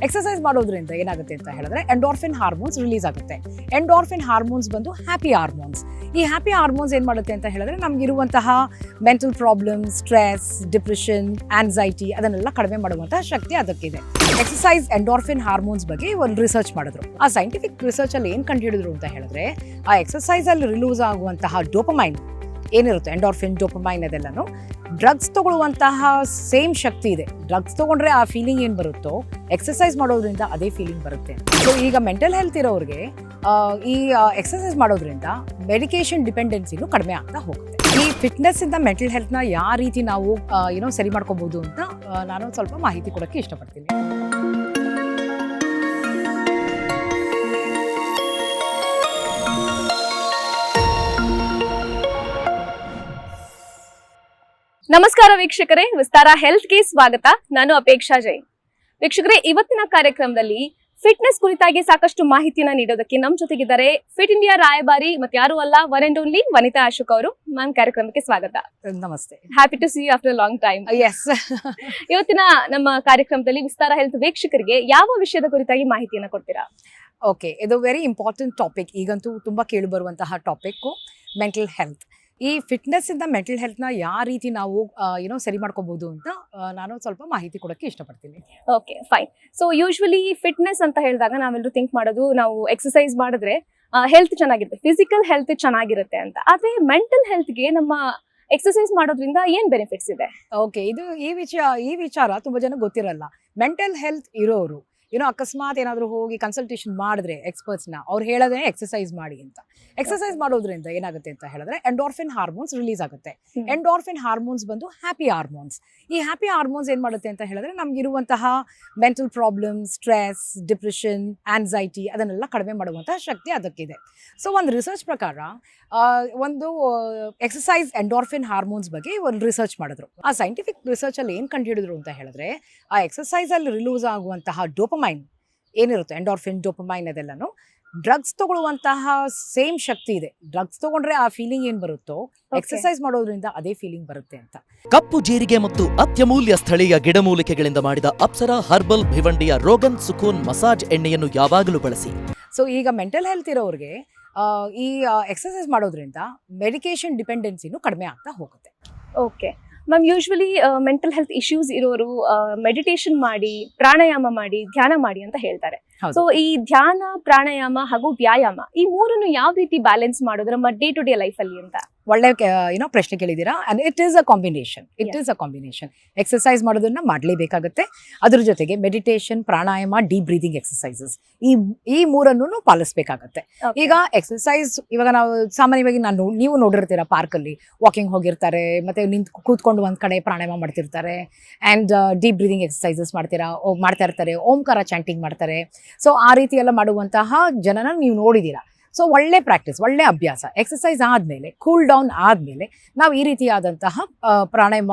Exercise ಮಾಡೋದ್ರಿಂದ ಏನಾಗುತ್ತೆ ಅಂತ ಹೇಳಿದ್ರೆ ಎಂಡೋರ್ಫಿನ್ ಹಾರ್ಮೋನ್ಸ್ ರಿಲೀಸ್ ಆಗುತ್ತೆ. ಎಂಡೋರ್ಫಿನ್ ಹಾರ್ಮೋನ್ಸ್ ಬಂದು ಹ್ಯಾಪಿ ಹಾರ್ಮೋನ್ಸ್. ಈ ಹ್ಯಾಪಿ ಹಾರ್ಮೋನ್ಸ್ ಏನು ಮಾಡುತ್ತೆ ಅಂತ ಹೇಳಿದ್ರೆ ನಮಗಿರುವಂತಹ mental problems, stress, depression, anxiety ಅದನ್ನೆಲ್ಲ ಕಡಿಮೆ ಮಾಡುವಂತಹ ಶಕ್ತಿ ಅದಕ್ಕಿದೆ. ಎಕ್ಸಸೈಸ್ ಎಂಡೋರ್ಫಿನ್ ಹಾರ್ಮೋನ್ಸ್ ಬಗ್ಗೆ ಒಂದು ರಿಸರ್ಚ್ ಮಾಡಿದ್ರು. ಆ ಸೈಂಟಿಫಿಕ್ ರಿಸರ್ಚ್ ಅಲ್ಲಿ ಏನು ಕಂಡುಹಿಡಿದ್ರು ಅಂತ ಹೇಳಿದ್ರೆ ಆ ಎಕ್ಸಸೈಸ್ ಅಲ್ಲಿ ರಿಲೀಸ್ ಆಗುವಂತಹ ಡೋಪಮೈನ್ ಏನಿರುತ್ತೆ, ಎಂಡೋರ್ಫಿನ್, ಡೋಪಮೈನ್ ಅದೆಲ್ಲನೂ ಡ್ರಗ್ಸ್ ತಗೊಳ್ಳುವಂತಹ ಸೇಮ್ ಶಕ್ತಿ ಇದೆ. ಡ್ರಗ್ಸ್ ತಗೊಂಡ್ರೆ ಆ ಫೀಲಿಂಗ್ ಏನು ಬರುತ್ತೋ ಎಕ್ಸಸೈಸ್ ಮಾಡೋದ್ರಿಂದ ಅದೇ ಫೀಲಿಂಗ್ ಬರುತ್ತೆ. ಸೊ ಈಗ ಮೆಂಟಲ್ ಹೆಲ್ತ್ ಇರೋರಿಗೆ ಈ ಎಕ್ಸಸೈಸ್ ಮಾಡೋದ್ರಿಂದ ಮೆಡಿಕೇಶನ್ ಡಿಪೆಂಡೆನ್ಸಿನೂ ಕಡಿಮೆ ಆಗ್ತಾ ಹೋಗುತ್ತೆ. ಈ ಫಿಟ್ನೆಸ್ ಇಂದ ಮೆಂಟಲ್ ಹೆಲ್ತ್ನ ಯಾವ ರೀತಿ ನಾವು ಸರಿ ಮಾಡ್ಕೋಬಹುದು ಅಂತ ನಾನು ಸ್ವಲ್ಪ ಮಾಹಿತಿ ಕೊಡೋಕ್ಕೆ ಇಷ್ಟಪಡ್ತೀನಿ. ನಮಸ್ಕಾರ ವೀಕ್ಷಕರೇ, ವಿಸ್ತಾರ ಹೆಲ್ತ್ಗೆ ಸ್ವಾಗತ. ನಾನು ಅಪೇಕ್ಷಾ ಜೈನ್. ವೀಕ್ಷಕರೇ, ಇವತ್ತಿನ ಕಾರ್ಯಕ್ರಮದಲ್ಲಿ ಫಿಟ್ನೆಸ್ ಕುರಿತಾಗಿ ಸಾಕಷ್ಟು ಮಾಹಿತಿಯನ್ನ ನೀಡೋದಕ್ಕೆ ನಮ್ಮ ಜೊತೆಗಿದ್ದಾರೆ ಫಿಟ್ ಇಂಡಿಯಾ ರಾಯಭಾರಿ ಮತ್ತೆ ಯಾರು ಅಲ್ಲ, one and only Vanita Ashok ಅವರು. ಮ್ಯಾಮ್, ಕಾರ್ಯಕ್ರಮಕ್ಕೆ ಸ್ವಾಗತ. ನಮಸ್ತೆ. Happy to see you after long time. Yes. ಇವತ್ತಿನ ನಮ್ಮ ಕಾರ್ಯಕ್ರಮದಲ್ಲಿ ವಿಸ್ತಾರ ಹೆಲ್ತ್ ವೀಕ್ಷಕರಿಗೆ ಯಾವ ವಿಷಯದ ಕುರಿತಾಗಿ ಮಾಹಿತಿಯನ್ನ ಕೊಡ್ತೀರಾ? ಓಕೆ, ಇದು ವೆರಿ ಇಂಪಾರ್ಟೆಂಟ್ ಟಾಪಿಕ್. ಈಗಂತೂ ತುಂಬ ಕೇಳಿ ಬರುವಂತಹ ಟಾಪಿಕ್ಕು ಮೆಂಟಲ್ ಹೆಲ್ತ್. ಈ ಫಿಟ್ನೆಸ್ ಇಂದ ಮೆಂಟಲ್ ಹೆಲ್ತ್ನ ಯಾವ ರೀತಿ ನಾವು ಸರಿ ಮಾಡ್ಕೋಬಹುದು ಅಂತ ನಾನು ಸ್ವಲ್ಪ ಮಾಹಿತಿ ಕೊಡೋಕ್ಕೆ ಇಷ್ಟಪಡ್ತೀನಿ. Okay, fine. So usually fitness ಅಂತ ಹೇಳಿದಾಗ ನಾವೆಲ್ಲರೂ ಥಿಂಕ್ ಮಾಡೋದು ನಾವು ಎಕ್ಸಸೈಸ್ ಮಾಡಿದ್ರೆ ಹೆಲ್ತ್ ಚೆನ್ನಾಗಿರುತ್ತೆ, ಫಿಸಿಕಲ್ ಹೆಲ್ತ್ ಚೆನ್ನಾಗಿರುತ್ತೆ ಅಂತ. ಆದ್ರೆ ಮೆಂಟಲ್ ಹೆಲ್ತ್ಗೆ ನಮ್ಮ ಎಕ್ಸಸೈಸ್ ಮಾಡೋದ್ರಿಂದ ಏನ್ ಬೆನಿಫಿಟ್ಸ್ ಇದೆ? ಓಕೆ, ಇದು ಈ ವಿಚಾರ ತುಂಬಾ ಜನ ಗೊತ್ತಿರಲ್ಲ. ಮೆಂಟಲ್ ಹೆಲ್ತ್ ಇರೋರು ಅಕಸ್ಮಾತ್ ಏನಾದರೂ ಹೋಗಿ ಕನ್ಸಲ್ಟೇಷನ್ ಮಾಡಿದ್ರೆ ಎಕ್ಸ್ಪರ್ಟ್ಸ್ನ, ಅವ್ರು ಹೇಳೋದೇ ಎಕ್ಸಸೈಸ್ ಮಾಡಿ ಅಂತ. ಎಕ್ಸಸೈಸ್ ಮಾಡೋದ್ರಿಂದ ಏನಾಗುತ್ತೆ ಅಂತ ಹೇಳಿದ್ರೆ ಎಂಡೋರ್ಫಿನ್ ಹಾರ್ಮೋನ್ಸ್ ರಿಲೀಸ್ ಆಗುತ್ತೆ. ಎಂಡೋರ್ಫಿನ್ ಹಾರ್ಮೋನ್ಸ್ ಬಂದು ಹ್ಯಾಪಿ ಹಾರ್ಮೋನ್ಸ್. ಈ ಹ್ಯಾಪಿ ಹಾರ್ಮೋನ್ಸ್ ಏನು ಮಾಡುತ್ತೆ ಅಂತ ಹೇಳಿದ್ರೆ ನಮಗಿರುವಂತಹ mental problems, stress, depression, anxiety ಅದನ್ನೆಲ್ಲ ಕಡಿಮೆ ಮಾಡುವಂತಹ ಶಕ್ತಿ ಅದಕ್ಕಿದೆ. ಸೊ ಒಂದು ರಿಸರ್ಚ್ ಪ್ರಕಾರ ಒಂದು ಎಕ್ಸಸೈಸ್ ಎಂಡೋರ್ಫಿನ್ ಹಾರ್ಮೋನ್ಸ್ ಬಗ್ಗೆ ಒಂದು ರಿಸರ್ಚ್ ಮಾಡಿದ್ರು. ಆ ಸೈಂಟಿಫಿಕ್ ರಿಸರ್ಚ್ ಅಲ್ಲಿ ಏನು ಕಂಡುಹಿಡಿದ್ರು ಅಂತ ಹೇಳಿದ್ರೆ ಆ ಎಕ್ಸಸೈಸ್ ಅಲ್ಲಿ ರಿಲೀಸ್ ಆಗುವಂತಹ ಡೋಪಮೈನ್ ಏನಿರುತ್ತೆ, ಎಂಡೋರ್ಫಿನ್, ಡೋಪಮೈನ್ ಅದೆಲ್ಲನೂ ಡ್ರಗ್ಸ್ ತಗೊಳ್ಳುವಂತಹ ಸೇಮ್ ಶಕ್ತಿ ಇದೆ. ಡ್ರಗ್ಸ್ ತಗೊಂಡ್ರೆ ಆ ಫೀಲಿಂಗ್ ಏನು ಬರುತ್ತೋ ಎಕ್ಸಸೈಸ್ ಮಾಡೋದ್ರಿಂದ ಅದೇ ಫೀಲಿಂಗ್ ಬರುತ್ತೆ ಅಂತ. ಕಪ್ಪು ಜೀರಿಗೆ ಮತ್ತು ಅತ್ಯಮೂಲ್ಯ ಸ್ಥಳೀಯ ಗಿಡಮೂಲಿಕೆಗಳಿಂದ ಮಾಡಿದ ಅಪ್ಸರಾ ಹರ್ಬಲ್ ಭಿವಂಡಿಯ ರೋಗನ್ ಸುಕೂನ್ ಮಸಾಜ್ ಎಣ್ಣೆಯನ್ನು ಯಾವಾಗಲೂ ಬಳಸಿ. ಸೊ ಈಗ ಮೆಂಟಲ್ ಹೆಲ್ತ್ ಇರೋರಿಗೆ ಈ ಎಕ್ಸಸೈಸ್ ಮಾಡೋದ್ರಿಂದ ಮೆಡಿಕೇಶನ್ ಡಿಪೆಂಡೆನ್ಸಿನೂ ಕಡಿಮೆ ಆಗ್ತಾ ಹೋಗುತ್ತೆ. Okay ma'am, usually mental health issues ಇರೋರು ಮೆಡಿಟೇಷನ್ ಮಾಡಿ, ಪ್ರಾಣಾಯಾಮ ಮಾಡಿ, ಧ್ಯಾನ ಮಾಡಿ ಅಂತ ಹೇಳ್ತಾರೆ. ಸೊ ಈ ಧ್ಯಾನ, ಪ್ರಾಣಾಯಾಮ ಹಾಗೂ ವ್ಯಾಯಾಮ ಈ ಮೂರನ್ನು ಯಾವ ರೀತಿ ಬ್ಯಾಲೆನ್ಸ್ ಮಾಡೋದು ನಮ್ಮ ಡೇ ಟು ಡೇ ಲೈಫ್ ಅಲ್ಲಿ ಅಂತ? ಒಳ್ಳೆ ಪ್ರಶ್ನೆ ಕೇಳಿದ್ದೀರಾ. It is a combination. Exercise ಮಾಡೋದನ್ನ ಮಾಡಲೇಬೇಕಾಗುತ್ತೆ. ಅದ್ರ ಜೊತೆಗೆ ಮೆಡಿಟೇಷನ್, ಪ್ರಾಣಾಯಾಮ, ಡೀಪ್ ಬ್ರೀದಿಂಗ್ ಎಕ್ಸಸೈಸಸ್ ಈ ಮೂರನ್ನು ಪಾಲಿಸಬೇಕಾಗತ್ತೆ. ಈಗ ಎಕ್ಸಸೈಸ್ ಇವಾಗ ನಾವು ಸಾಮಾನ್ಯವಾಗಿ ನೀವು ನೋಡಿರ್ತೀರಾ, ಪಾರ್ಕಲ್ಲಿ ವಾಕಿಂಗ್ ಹೋಗಿರ್ತಾರೆ, ಮತ್ತೆ ಕೂತ್ಕೊಂಡು ಒಂದ್ ಕಡೆ ಪ್ರಾಣಾಯಾಮ ಮಾಡ್ತಿರ್ತಾರೆ, ಆ್ಯಂಡ್ ಡೀಪ್ ಬ್ರೀದಿಂಗ್ ಎಕ್ಸಸೈಸಸ್ ಮಾಡ್ತಾ ಇರ್ತಾರೆ, ಓಂಕಾರ ಚಾಂಟಿಂಗ್ ಮಾಡ್ತಾರೆ. ಸೊ ಆ ರೀತಿ ಎಲ್ಲ ಮಾಡುವಂತಹ ಜನನ ನೀವು ನೋಡಿದ್ದೀರಾ. ಸೊ ಒಳ್ಳೆ ಪ್ರಾಕ್ಟೀಸ್, ಒಳ್ಳೆ ಅಭ್ಯಾಸ. ಎಕ್ಸಸೈಸ್ ಆದಮೇಲೆ, ಕೂಲ್ ಡೌನ್ ಆದಮೇಲೆ ನಾವು ಈ ರೀತಿಯಾದಂತಹ ಪ್ರಾಣಾಯಾಮ,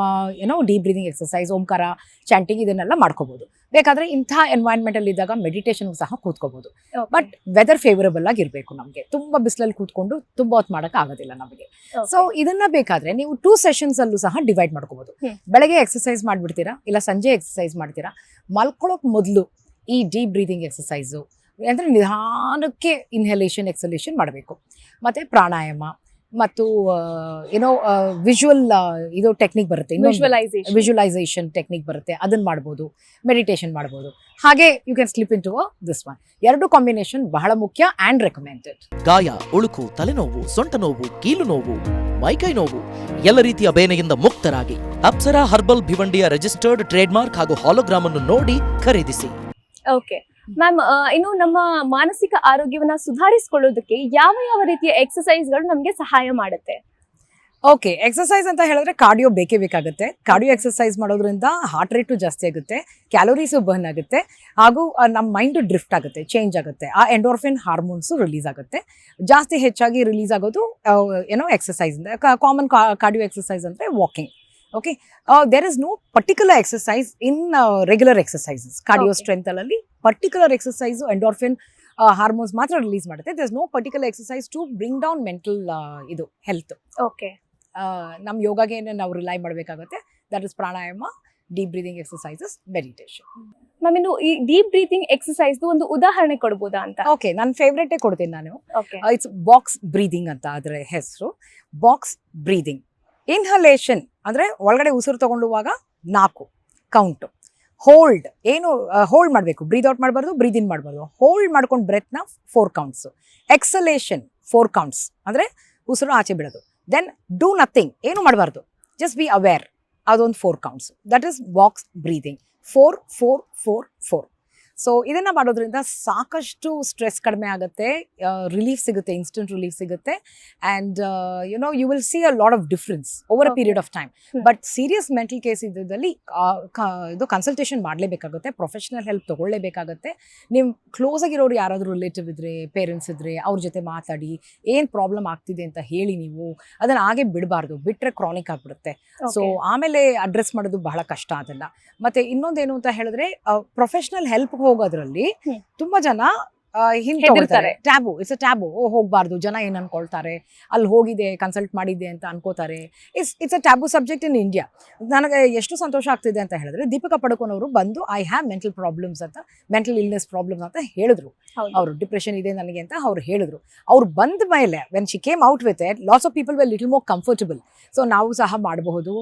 ಡೀಪ್ ಬ್ರೀದಿಂಗ್ ಎಕ್ಸಸೈಸ್, ಓಂಕಾರ ಚಾಂಟಿಂಗ್ ಇದನ್ನೆಲ್ಲ ಮಾಡ್ಕೋಬಹುದು. ಬೇಕಾದ್ರೆ ಇಂಥ ಎನ್ವೈರನ್ಮೆಂಟಲ್ಲಿ ಇದ್ದಾಗ ಮೆಡಿಟೇಷನ್ ಸಹ ಕೂತ್ಕೋಬಹುದು. ಬಟ್ ವೆದರ್ ಫೇವರಬಲ್ ಆಗಿರಬೇಕು. ನಮಗೆ ತುಂಬ ಬಿಸಿಲಲ್ಲಿ ಕೂತ್ಕೊಂಡು ತುಂಬ ಹೊತ್ತು ಮಾಡೋಕೆ ಆಗೋದಿಲ್ಲ ನಮಗೆ. ಸೊ ಇದನ್ನ ಬೇಕಾದ್ರೆ ನೀವು 2 ಸೆಷನ್ಸ್ ಅಲ್ಲೂ ಸಹ ಡಿವೈಡ್ ಮಾಡ್ಕೋಬಹುದು. ಬೆಳಗ್ಗೆ ಎಕ್ಸಸೈಸ್ ಮಾಡ್ಬಿಡ್ತೀರಾ, ಇಲ್ಲ ಸಂಜೆ ಎಕ್ಸಸೈಸ್ ಮಾಡ್ತೀರಾ. ಮಲ್ಕೊಳ್ಳೋಕೆ ಮೊದಲು ಈ ಡೀಪ್ ಬ್ರೀದಿಂಗ್ ಎಕ್ಸಸೈಸು ಅಂದರೆ ನಿಧಾನಕ್ಕೆ ಇನ್ಹಲೇಷನ್, ಎಕ್ಸಲೇಷನ್ ಮಾಡಬೇಕು. ಮತ್ತು ಪ್ರಾಣಾಯಾಮ ಮತ್ತು ವಿಜುವಲ್ ಇದು ಟೆಕ್ನಿಕ್ ಬರುತ್ತೆ, ವಿಜುವಲೈಸೇಷನ್ ಟೆಕ್ನಿಕ್ ಬರುತ್ತೆ, ಅದನ್ನು ಮಾಡ್ಬೋದು. ಮೆಡಿಟೇಷನ್ ಮಾಡ್ಬೋದು. ಹಾಗೆ you can slip into this one. 2 combination ಬಹಳ ಮುಖ್ಯ ಆ್ಯಂಡ್ ರೆಕಮೆಂಡೆಡ್. ಗಾಯ, ಉಳುಕು, ತಲೆನೋವು, ಸೊಂಟ ನೋವು, ಕೀಲು ನೋವು, ಮೈಕೈ ನೋವು ಎಲ್ಲ ರೀತಿಯ ಬೇನೆಯಿಂದ ಮುಕ್ತರಾಗಿ ಅಪ್ಸರಾ ಹರ್ಬಲ್ ಭಿವಂಡಿಯ ರಿಜಿಸ್ಟರ್ಡ್ ಟ್ರೇಡ್ಮಾರ್ಕ್ ಹಾಗೂ ಹಾಲೋಗ್ರಾಮ್ ಅನ್ನು ನೋಡಿ ಖರೀದಿಸಿ. ಓಕೆ ಮ್ಯಾಮ್, ಇನ್ನು ನಮ್ಮ ಮಾನಸಿಕ ಆರೋಗ್ಯವನ್ನ ಸುಧಾರಿಸಿಕೊಳ್ಳೋದಕ್ಕೆ ಯಾವ ಯಾವ ರೀತಿಯ ಎಕ್ಸಸೈಸ್ಗಳು ನಮಗೆ ಸಹಾಯ ಮಾಡುತ್ತೆ? ಓಕೆ, ಎಕ್ಸಸೈಸ್ ಅಂತ ಹೇಳಿದ್ರೆ ಕಾರ್ಡಿಯೋ ಬೇಕೇ ಬೇಕಾಗುತ್ತೆ. ಕಾರ್ಡಿಯೋ ಎಕ್ಸಸೈಸ್ ಮಾಡೋದ್ರಿಂದ ಹಾರ್ಟ್ ರೇಟು ಜಾಸ್ತಿ ಆಗುತ್ತೆ, ಕ್ಯಾಲೋರೀಸು ಬರ್ನ್ ಆಗುತ್ತೆ, ಹಾಗೂ ನಮ್ಮ ಮೈಂಡು ಡ್ರಿಫ್ಟ್ ಆಗುತ್ತೆ, ಚೇಂಜ್ ಆಗುತ್ತೆ. ಆ ಎಂಡೋರ್ಫಿನ್ ಹಾರ್ಮೋನ್ಸು ರಿಲೀಸ್ ಆಗುತ್ತೆ. ಜಾಸ್ತಿ ಹೆಚ್ಚಾಗಿ ರಿಲೀಸ್ ಆಗೋದು ಎಕ್ಸಸೈಸ್. ಕಾಮನ್ ಕಾರ್ಡಿಯೋ ಎಕ್ಸಸೈಸ್ ಅಂದರೆ walking. Okay, there is no particular exercise in regular exercises. Cardio strength alali particular exercise endorphin hormones matra release ಮಾಡುತ್ತೆ. There is no particular exercise to bring down mental health. Okay. ನಮ್ಮ ಯೋಗಗೆ ನಾವು rely ಮಾಡಬೇಕಾಗುತ್ತೆ. That is pranayama, deep breathing exercises, meditation. Ma'am, ಇನ್ನು ಈ deep breathing exercise ಒಂದು ಉದಾಹರಣೆ ಕೊಡ್ಬೋದಾ ಅಂತ? ಓಕೆ, ನನ್ನ ಫೇವ್ರೇಟೇ ಕೊಡ್ತೀನಿ ನಾನು. ಓಕೆ. ಇಟ್ಸ್ ಬಾಕ್ಸ್ ಬ್ರೀದಿಂಗ್ ಅಂತ ಅದರ ಹೆಸರು. Box breathing. ಇನ್ಹಲೇಷನ್ ಅಂದರೆ ಒಳಗಡೆ ಉಸಿರು ತಗೊಂಡುವಾಗ 4 ಕೌಂಟು. ಹೋಲ್ಡ್ ಹೋಲ್ಡ್ ಮಾಡಬೇಕು, ಬ್ರೀದ್ ಔಟ್ ಮಾಡಬಾರ್ದು, ಬ್ರೀದ್ ಇನ್ ಮಾಡಬಾರ್ದು. ಹೋಲ್ಡ್ ಮಾಡ್ಕೊಂಡು ಬ್ರೆತ್ನ 4 ಕೌಂಟ್ಸು. ಎಕ್ಸಲೇಷನ್ 4 ಕೌಂಟ್ಸ್ ಅಂದರೆ ಉಸಿರು ಆಚೆ ಬಿಡೋದು. ದೆನ್ ಡೂ ನಥಿಂಗ್, ಏನು ಮಾಡಬಾರ್ದು, ಜಸ್ಟ್ ಬಿ ಅವೇರ್, ಅದೊಂದು 4 counts. That is box breathing. 4 4 4 4. So ಇದನ್ನು ಮಾಡೋದ್ರಿಂದ ಸಾಕಷ್ಟು ಸ್ಟ್ರೆಸ್ ಕಡಿಮೆ ಆಗುತ್ತೆ, ರಿಲೀಫ್ ಸಿಗುತ್ತೆ, ಇನ್ಸ್ಟೆಂಟ್ ರಿಲೀಫ್ ಸಿಗುತ್ತೆ. And you will see a lot of difference over a period of time. But serious mental case ಇದ್ದಲ್ಲಿ ಇದು ಕನ್ಸಲ್ಟೇಷನ್ ಮಾಡಲೇಬೇಕಾಗುತ್ತೆ, ಪ್ರೊಫೆಷನಲ್ ಹೆಲ್ಪ್ ತೊಗೊಳ್ಳೇಬೇಕಾಗುತ್ತೆ. ನೀವು ಕ್ಲೋಸ್ ಆಗಿರೋರು ಯಾರಾದರೂ ರಿಲೇಟಿವ್ ಇದ್ದರೆ, ಪೇರೆಂಟ್ಸ್ ಇದ್ದರೆ ಅವ್ರ ಜೊತೆ ಮಾತಾಡಿ ಏನು ಪ್ರಾಬ್ಲಮ್ ಆಗ್ತಿದೆ ಅಂತ ಹೇಳಿ. ನೀವು ಅದನ್ನು ಹಾಗೆ ಬಿಡಬಾರ್ದು, ಬಿಟ್ಟರೆ ಕ್ರಾನಿಕ್ ಆಗಿಬಿಡುತ್ತೆ. ಸೊ ಆಮೇಲೆ ಅಡ್ರೆಸ್ ಮಾಡೋದು ಬಹಳ ಕಷ್ಟ ಅದನ್ನು. ಮತ್ತು ಇನ್ನೊಂದೇನು ಅಂತ ಹೇಳಿದ್ರೆ, ಪ್ರೊಫೆಷನಲ್ ಹೆಲ್ಪ್ ಹೋಗೋದ್ರಲ್ಲಿ ತುಂಬಾ ಜನ ಹಿಂದೆ ಟ್ಯಾಬು. It's a tab. ಹೋಗ್ಬಾರ್ದು, ಜನ ಏನ್ ಅನ್ಕೊಳ್ತಾರೆ, ಅಲ್ಲಿ ಹೋಗಿದೆ ಕನ್ಸಲ್ಟ್ ಮಾಡಿದ್ದೆ ಅಂತ ಅನ್ಕೋತಾರೆ. It's a taboo subject in India. ನನಗೆ ಎಷ್ಟು ಸಂತೋಷ ಆಗ್ತಿದೆ ಅಂತ ಹೇಳಿದ್ರೆ, ದೀಪಿಕಾ ಪಡುಕೋನ್ ಅವರು ಬಂದು ಐ ಹ್ಯಾವ್ ಮೆಂಟಲ್ ಪ್ರಾಬ್ಲಮ್ಸ್ ಅಂತ, ಮೆಂಟಲ್ ಇಲ್ನೆಸ್ ಪ್ರಾಬ್ಲಮ್ಸ್ ಅಂತ ಹೇಳಿದ್ರು. ಅವರು ಡಿಪ್ರೆಷನ್ ಇದೆ ನನಗೆ ಅಂತ ಅವ್ರು ಹೇಳಿದ್ರು. ಅವ್ರು ಬಂದ ಮೇಲೆ when she came out with it, lots of people well little more comfortable. So ನಾವು ಸಹ ಮಾಡಬಹುದು,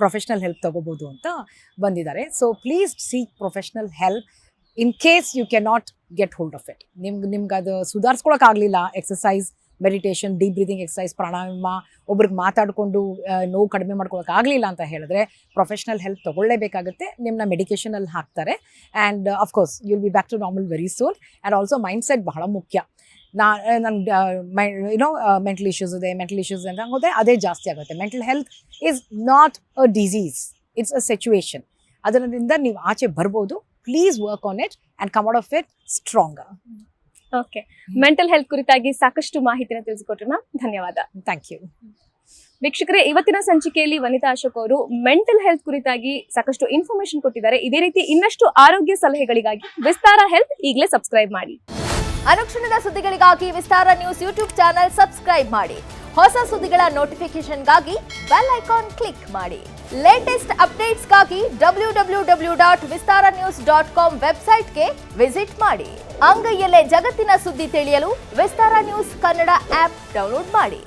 ಪ್ರೊಫೆಷನಲ್ ಹೆಲ್ಪ್ ತಗೋಬಹುದು ಅಂತ ಬಂದಿದ್ದಾರೆ. So please seek professional help in case you can not get hold of it. ನಿಮ್ಗೆ ಅದು ಸುಧಾರಿಸ್ಕೊಳಕ್ಕಾಗಲಿಲ್ಲ, exercise, meditation, deep breathing exercise, pranayama, ಒಬ್ರಿಗೆ ಮಾತಾಡಿಕೊಂಡು ನೋವು ಕಡಿಮೆ ಮಾಡ್ಕೊಳಕ್ಕಾಗಲಿಲ್ಲ ಅಂತ ಹೇಳಿದ್ರೆ ಪ್ರೊಫೆಷನಲ್ ಹೆಲ್ಪ್ ತೊಗೊಳ್ಳೇಬೇಕಾಗುತ್ತೆ. ನಿಮ್ಮನ್ನ ಮೆಡಿಕೇಷನಲ್ಲಿ ಹಾಕ್ತಾರೆ. And of course you will be back to normal very soon. And also mindset ಬಹಳ ಮುಖ್ಯ. ಮೆಂಟಲ್ ಇಶ್ಯೂಸ್ ಇದೆ, ಮೆಂಟಲ್ ಇಶ್ಯೂಸ್ ಅಂತ ಹೋದರೆ ಅದೇ ಜಾಸ್ತಿ ಆಗುತ್ತೆ. Mental health is not a disease, it's a situation. ಅದರಿಂದ ನೀವು ಆಚೆ ಬರ್ಬೋದು. Please work on it and come out of it stronger. Okay, mental health ಕುರಿತಾಗಿ ಸಾಕಷ್ಟು ಮಾಹಿತಿನ ತಿಳಿಸಿಕೊಟ್ರು ಮ್ಯಾಮ್, ಧನ್ಯವಾದ. Thank you. ವೀಕ್ಷಕರೇ, ಇವತ್ತಿನ ಸಂಚಿಕೆಯಲ್ಲಿ ವನಿತಾ ಅಶೋಕ್ ಅವರು ಮೆಂಟಲ್ ಹೆಲ್ತ್ ಕುರಿತಾಗಿ ಸಾಕಷ್ಟು ಇನ್ಫಾರ್ಮೇಶನ್ ಕೊಟ್ಟಿದ್ದಾರೆ. ಇದೇ ರೀತಿ ಇನ್ನಷ್ಟು ಆರೋಗ್ಯ ಸಲಹೆಗಳಿಗಾಗಿ ವಿಸ್ತಾರ ಹೆಲ್ತ್ ಈಗಲೇ ಸಬ್ಸ್ಕ್ರೈಬ್ ಮಾಡಿ. ಅನುಕ್ಷಣದ ಸುದ್ದಿಗಳಿಗಾಗಿ ವಿಸ್ತಾರ ನ್ಯೂಸ್ ಯೂಟ್ಯೂಬ್ ಚಾನೆಲ್ ಸಬ್ಸ್ಕ್ರೈಬ್ ಮಾಡಿ. ಹೊಸ ಸುದ್ದಿಗಳ ನೋಟಿಫಿಕೇಶನ್ಗಾಗಿ ಬೆಲ್ ಐಕಾನ್ ಕ್ಲಿಕ್ ಮಾಡಿ. ಲೇಟೆಸ್ಟ್ ಅಪ್ಡೇಟ್ಸ್ಗಾಗಿ www.vistaranews.com ವೆಬ್ಸೈಟ್ಗೆ ವಿಸಿಟ್ ಮಾಡಿ. ಅಂಗೈಯಲ್ಲೇ ಜಗತ್ತಿನ ಸುದ್ದಿ ತಿಳಿಯಲು ವಿಸ್ತಾರ ನ್ಯೂಸ್ ಕನ್ನಡ ಆಪ್ ಡೌನ್ಲೋಡ್ ಮಾಡಿ.